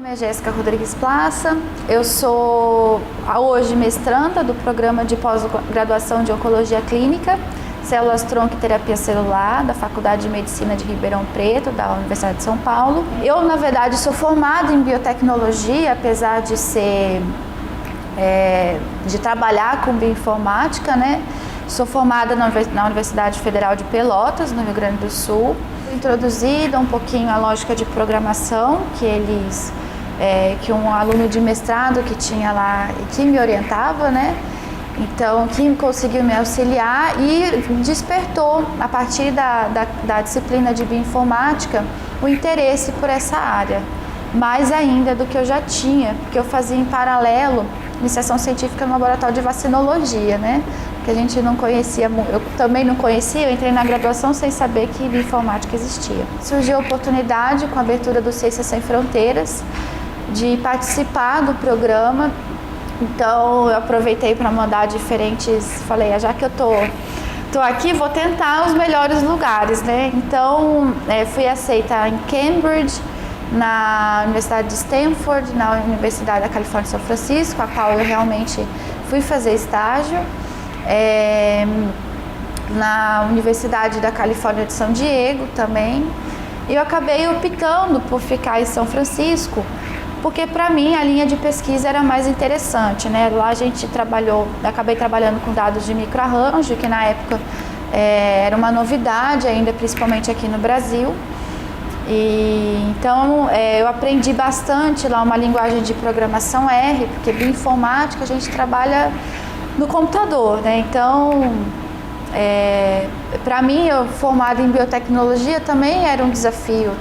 Meu nome é Jéssica Rodrigues Plaça, eu sou hoje mestranda do programa de pós-graduação de Oncologia Clínica, Células-Tronco e Terapia Celular, da Faculdade de Medicina de Ribeirão Preto, da Universidade de São Paulo. Eu, na verdade, sou formada em biotecnologia, apesar de de trabalhar com bioinformática, né? Sou formada na Universidade Federal de Pelotas, no Rio Grande do Sul. Introduzida um pouquinho a lógica de programação que um aluno de mestrado que tinha lá e que me orientava, né? Então, que conseguiu me auxiliar e despertou, a partir da disciplina de bioinformática, o interesse por essa área, mais ainda do que eu já tinha, porque eu fazia em paralelo iniciação científica no laboratório de vacinologia, né? Que a gente não conhecia, eu também não conhecia, eu entrei na graduação sem saber que bioinformática existia. Surgiu a oportunidade, com a abertura do Ciências Sem Fronteiras, de participar do programa. Então eu aproveitei para mandar diferentes, falei, já que eu tô aqui, vou tentar os melhores lugares, né? Então fui aceita em Cambridge, na Universidade de Stanford, na Universidade da Califórnia de São Francisco, a qual eu realmente fui fazer estágio, na Universidade da Califórnia de São Diego também. E eu acabei optando por ficar em São Francisco, porque para mim a linha de pesquisa era mais interessante, né? Lá a gente acabei trabalhando com dados de microarranjo, que na época era uma novidade ainda, principalmente aqui no Brasil. E então eu aprendi bastante lá uma linguagem de programação R, porque bioinformática a gente trabalha no computador, né? Então, para mim, eu formada em biotecnologia, também era um desafio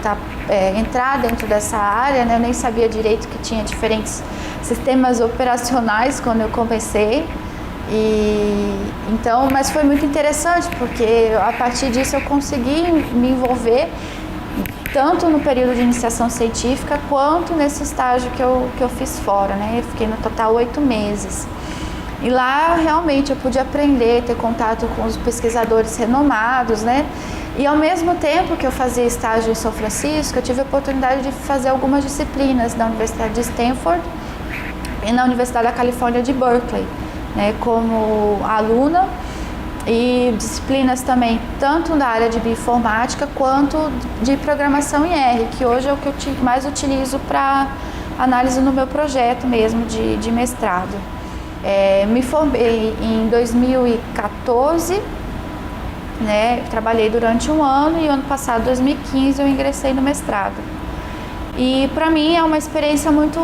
entrar dentro dessa área, né? Eu nem sabia direito que tinha diferentes sistemas operacionais quando eu comecei. Mas foi muito interessante, porque a partir disso eu consegui me envolver tanto no período de iniciação científica quanto nesse estágio que eu fiz fora, né? Eu fiquei no total 8 meses. E lá realmente eu pude aprender, ter contato com os pesquisadores renomados, né? E ao mesmo tempo que eu fazia estágio em São Francisco, eu tive a oportunidade de fazer algumas disciplinas na Universidade de Stanford e na Universidade da Califórnia de Berkeley, né? Como aluna, e disciplinas também tanto da área de bioinformática quanto de programação em R, que hoje é o que eu mais utilizo para análise no meu projeto mesmo de mestrado. Me formei em 2014, né? Trabalhei durante um ano e ano passado, 2015, eu ingressei no mestrado. E para mim é uma experiência muito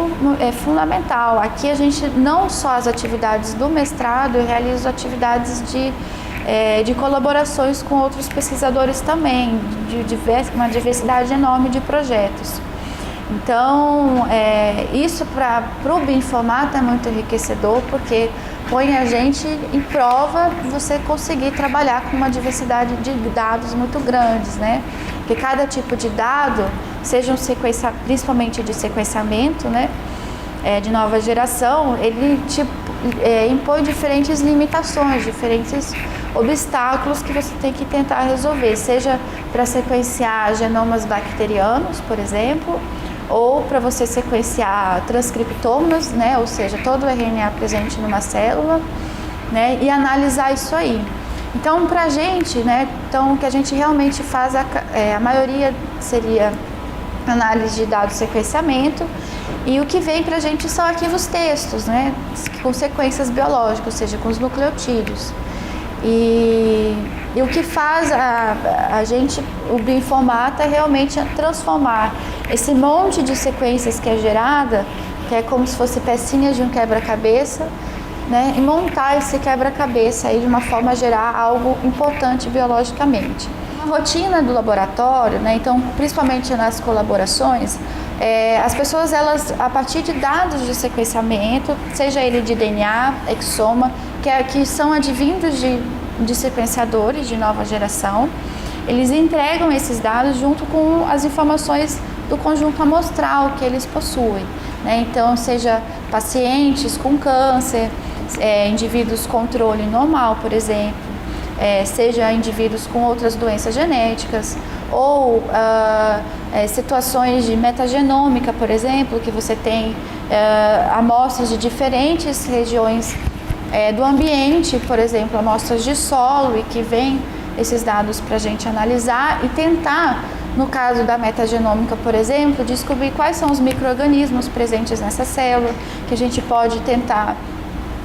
fundamental. Aqui a gente não só as atividades do mestrado, eu realizo atividades de colaborações com outros pesquisadores também, uma diversidade enorme de projetos. Então, isso para o bioinformata é muito enriquecedor, porque põe a gente em prova você conseguir trabalhar com uma diversidade de dados muito grandes, né? Porque cada tipo de dado, seja principalmente de sequenciamento, né? De nova geração, ele impõe diferentes limitações, diferentes obstáculos que você tem que tentar resolver, seja para sequenciar genomas bacterianos, por exemplo, ou para você sequenciar transcriptomas, né, ou seja, todo o RNA presente numa célula, né, e analisar isso aí. Então, para a gente, né, o que a gente realmente faz, a maioria seria análise de dados de sequenciamento, e o que vem para a gente são arquivos textos, né, com sequências biológicas, ou seja, com os nucleotídeos. E o que faz a gente, o bioinformata, é realmente transformar esse monte de sequências que é gerada, que é como se fosse pecinhas de um quebra-cabeça, né, e montar esse quebra-cabeça aí de uma forma a gerar algo importante biologicamente. A rotina do laboratório, né, então, principalmente nas colaborações, as pessoas, a partir de dados de sequenciamento, seja ele de DNA, exoma, que são advindos de sequenciadores de nova geração, eles entregam esses dados junto com as informações do conjunto amostral que eles possuem, né? Então, seja pacientes com câncer, indivíduos controle normal, por exemplo, seja indivíduos com outras doenças genéticas, ou situações de metagenômica, por exemplo, que você tem amostras de diferentes regiões do ambiente, por exemplo, amostras de solo, e que vem esses dados para a gente analisar e tentar, no caso da metagenômica, por exemplo, descobrir quais são os micro-organismos presentes nessa célula, que a gente pode tentar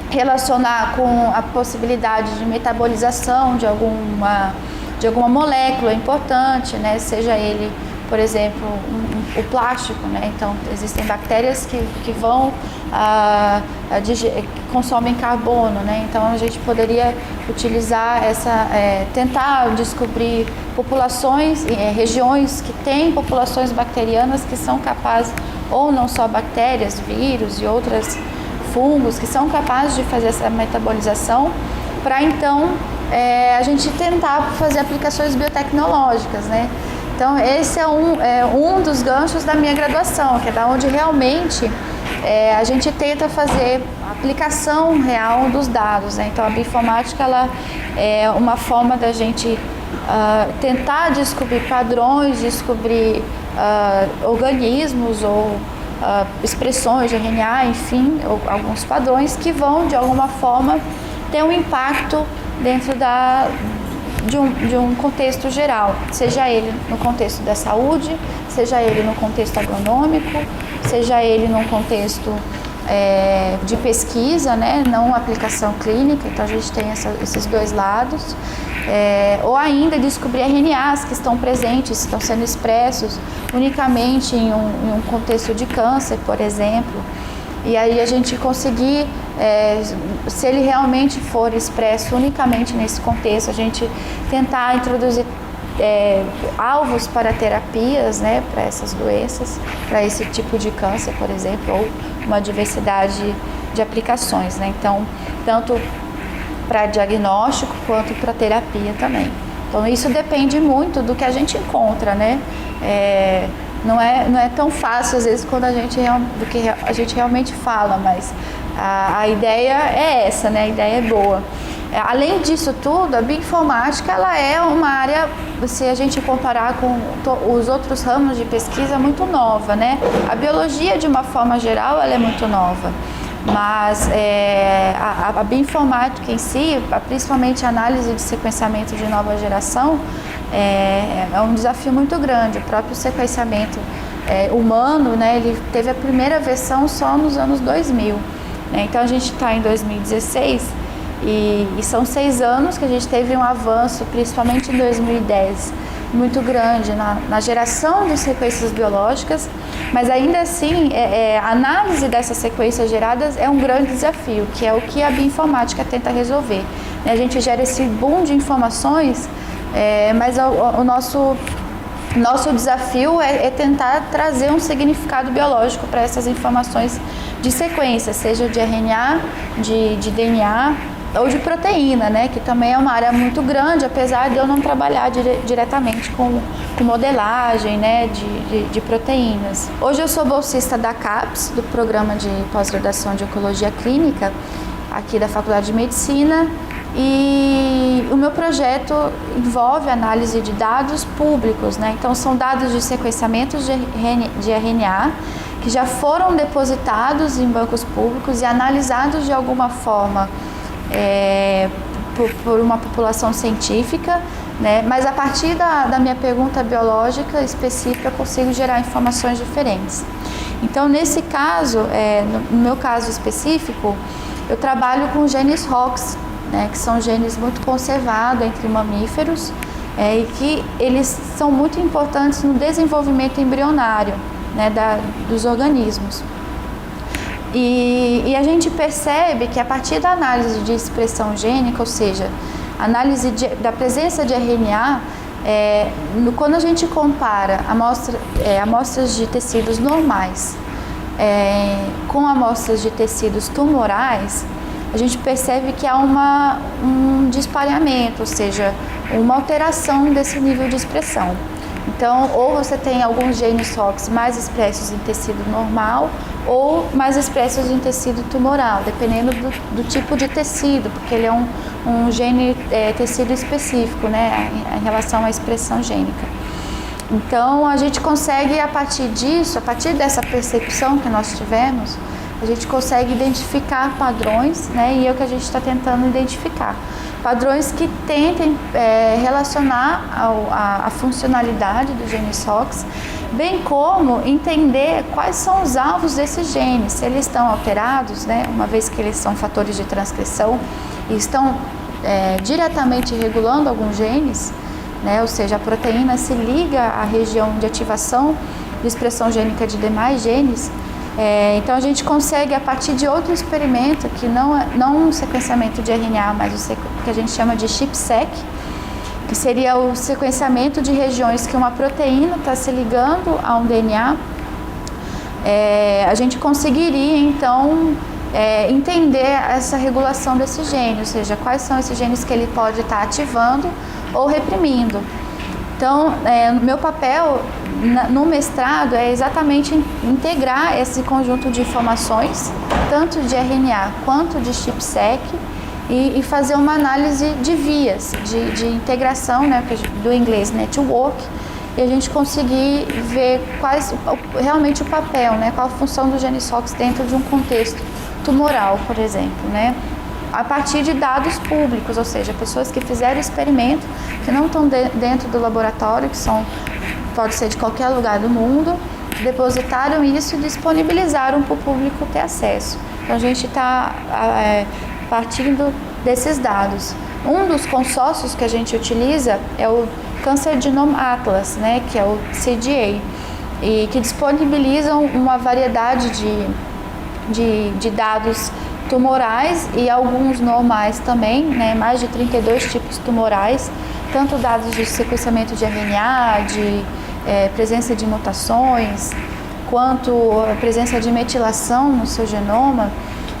relacionar com a possibilidade de metabolização de alguma molécula importante, né? Seja ele, por exemplo, o plástico, né? Então, existem bactérias que vão que consomem carbono, né? Então, a gente poderia utilizar tentar descobrir populações, regiões que têm populações bacterianas que são capazes, ou não só bactérias, vírus e outras fungos, que são capazes de fazer essa metabolização, para então a gente tentar fazer aplicações biotecnológicas, né? Então, esse é um dos ganchos da minha graduação, que é da onde realmente a gente tenta fazer a aplicação real dos dados, né? Então, a bioinformática ela é uma forma da gente tentar descobrir padrões, descobrir organismos ou expressões de RNA, enfim, ou alguns padrões que vão, de alguma forma, ter um impacto dentro de um contexto geral, seja ele no contexto da saúde, seja ele no contexto agronômico, seja ele num contexto de pesquisa, né, não aplicação clínica. Então a gente tem esses dois lados, ou ainda descobrir RNAs que estão presentes, estão sendo expressos unicamente em um contexto de câncer, por exemplo, e aí a gente conseguir, se ele realmente for expresso unicamente nesse contexto, a gente tentar introduzir alvos para terapias, né, para essas doenças, para esse tipo de câncer, por exemplo, ou uma diversidade de aplicações, né? Então, tanto para diagnóstico quanto para terapia também. Então, isso depende muito do que a gente encontra, né? Não é tão fácil, às vezes, quando do que a gente realmente fala, mas a ideia é essa, né? A ideia é boa. Além disso tudo, a bioinformática ela é uma área, se a gente comparar com os outros ramos de pesquisa, muito nova, né? A biologia, de uma forma geral, ela é muito nova, mas a bioinformática em si, principalmente a análise de sequenciamento de nova geração, é um desafio muito grande. O próprio sequenciamento humano, né, ele teve a primeira versão só nos anos 2000, né? Então a gente está em 2016 e são 6 anos que a gente teve um avanço, principalmente em 2010, muito grande na geração de sequências biológicas, mas ainda assim a análise dessas sequências geradas é um grande desafio, que é o que a bioinformática tenta resolver. A gente gera esse boom de informações, mas o nosso desafio é tentar trazer um significado biológico para essas informações de sequência, seja de RNA, de DNA ou de proteína, né, que também é uma área muito grande, apesar de eu não trabalhar diretamente com modelagem, né, de proteínas. Hoje eu sou bolsista da CAPES, do Programa de Pós-Graduação de Oncologia Clínica, aqui da Faculdade de Medicina, e o meu projeto envolve análise de dados públicos, né? Então são dados de sequenciamentos de RNA que já foram depositados em bancos públicos e analisados de alguma forma por uma população científica, né? Mas a partir da minha pergunta biológica específica eu consigo gerar informações diferentes. Então nesse caso, no meu caso específico, eu trabalho com genes ROX, né, que são genes muito conservados entre mamíferos e que eles são muito importantes no desenvolvimento embrionário, né, dos organismos. E a gente percebe que a partir da análise de expressão gênica, ou seja, análise da presença de RNA, quando a gente compara amostras de tecidos normais com amostras de tecidos tumorais, a gente percebe que há um dispareamento, ou seja, uma alteração desse nível de expressão. Então, ou você tem alguns genes ROX mais expressos em tecido normal ou mais expressos em tecido tumoral, dependendo do tipo de tecido, porque ele é um gene tecido específico, né, em relação à expressão gênica. Então, a gente consegue, a partir disso, a partir dessa percepção que nós tivemos, a gente consegue identificar padrões, né, e é o que a gente está tentando identificar. Padrões que tentem relacionar a funcionalidade do gene ROX, bem como entender quais são os alvos desses genes, se eles estão alterados, né, uma vez que eles são fatores de transcrição e estão diretamente regulando alguns genes, né, ou seja, a proteína se liga à região de ativação de expressão gênica de demais genes. Então a gente consegue, a partir de outro experimento, que não um sequenciamento de RNA, mas o que a gente chama de ChIP-seq, que seria o sequenciamento de regiões que uma proteína está se ligando a um DNA, a gente conseguiria então entender essa regulação desse gene, ou seja, quais são esses genes que ele pode estar ativando ou reprimindo. Então, meu papel no mestrado é exatamente integrar esse conjunto de informações, tanto de RNA quanto de ChIP-seq, e fazer uma análise de vias de integração, né, do inglês network, e a gente conseguir ver realmente o papel, né, qual a função do gene ROX dentro de um contexto tumoral, por exemplo, né, a partir de dados públicos, ou seja, pessoas que fizeram experimento, que não estão dentro do laboratório, pode ser de qualquer lugar do mundo, depositaram isso e disponibilizaram para o público ter acesso. Então a gente está partindo desses dados. Um dos consórcios que a gente utiliza é o Cancer Genome Atlas, né, que é o CGA, e que disponibilizam uma variedade de dados tumorais e alguns normais também, né, mais de 32 tipos tumorais, tanto dados de sequenciamento de RNA, de presença de mutações, quanto a presença de metilação no seu genoma.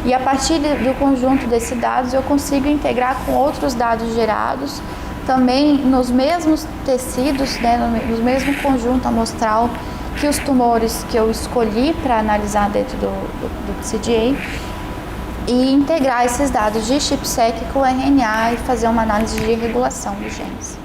E a partir do conjunto desses dados eu consigo integrar com outros dados gerados, também nos mesmos tecidos, né, no mesmo conjunto amostral que os tumores que eu escolhi para analisar dentro do CGA, e integrar esses dados de ChIP-seq com RNA e fazer uma análise de regulação dos genes.